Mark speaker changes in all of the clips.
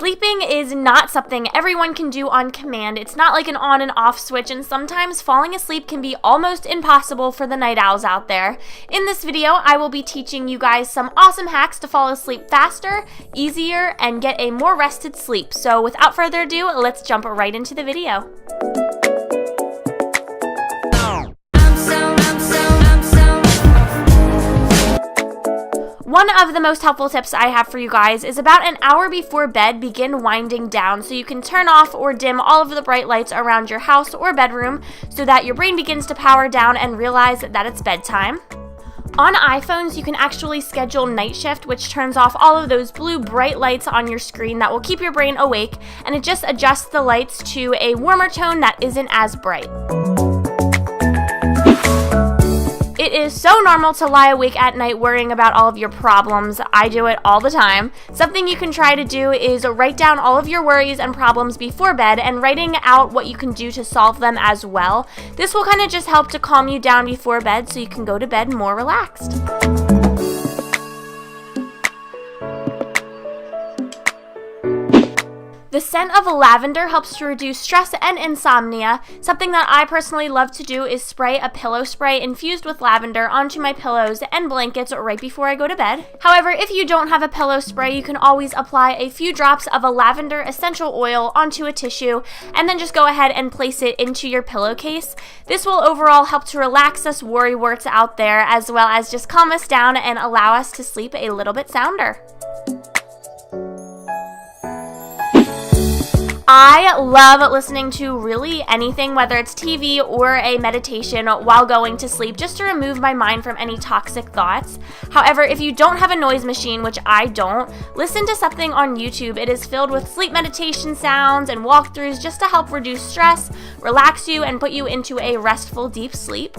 Speaker 1: Sleeping is not something everyone can do on command. It's not like an on and off switch, and sometimes falling asleep can be almost impossible for the night owls out there. In this video, I will be teaching you guys some awesome hacks to fall asleep faster, easier, and get a more rested sleep. So without further ado, let's jump right into the video. One of the most helpful tips I have for you guys is about an hour before bed, begin winding down so you can turn off or dim all of the bright lights around your house or bedroom so that your brain begins to power down and realize that it's bedtime. On iPhones, you can actually schedule night shift, which turns off all of those blue bright lights on your screen that will keep your brain awake, and it just adjusts the lights to a warmer tone that isn't as bright. It is so normal to lie awake at night worrying about all of your problems. I do it all the time. Something you can try to do is write down all of your worries and problems before bed and writing out what you can do to solve them as well. This will kind of just help to calm you down before bed so you can go to bed more relaxed. The scent of lavender helps to reduce stress and insomnia. Something that I personally love to do is spray a pillow spray infused with lavender onto my pillows and blankets right before I go to bed. However, if you don't have a pillow spray, you can always apply a few drops of a lavender essential oil onto a tissue and then just go ahead and place it into your pillowcase. This will overall help to relax us worrywarts out there, as well as just calm us down and allow us to sleep a little bit sounder. I love listening to really anything, whether it's TV or a meditation, while going to sleep, just to remove my mind from any toxic thoughts. However, if you don't have a noise machine, which I don't, listen to something on YouTube. It is filled with sleep meditation sounds and walkthroughs just to help reduce stress, relax you, and put you into a restful, deep sleep.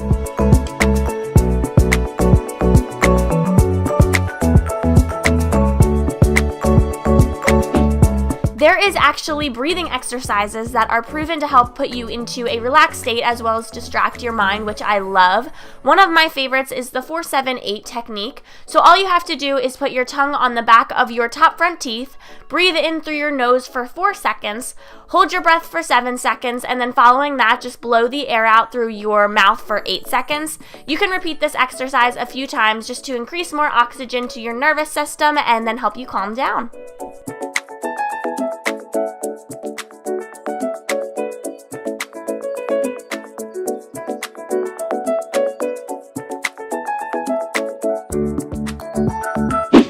Speaker 1: There is actually breathing exercises that are proven to help put you into a relaxed state as well as distract your mind, which I love. One of my favorites is the 4-7-8 technique. So all you have to do is put your tongue on the back of your top front teeth, breathe in through your nose for 4 seconds, hold your breath for 7 seconds, and then following that, just blow the air out through your mouth for 8 seconds. You can repeat this exercise a few times just to increase more oxygen to your nervous system and then help you calm down.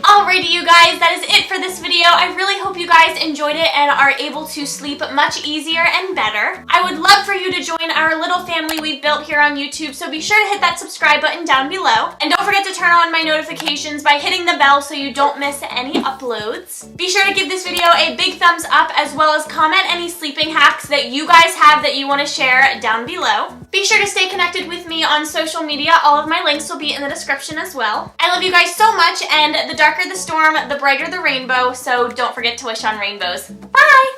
Speaker 1: Alrighty, you guys, that is it for this video. I really hope you guys enjoyed it and are able to sleep much easier and better. I would love for you to join our little family we've built here on YouTube, so be sure to hit that subscribe button down below. And don't forget to turn on my notifications by hitting the bell so you don't miss any uploads. Be sure to give this video a big thumbs up, as well as comment any sleeping hacks that you guys have that you want to share down below. Be sure to stay connected with me on social media. All of my links will be in the description as well. I love you guys so much, and the darker the storm, the brighter the rainbow, so don't forget to wish on rainbows. Bye!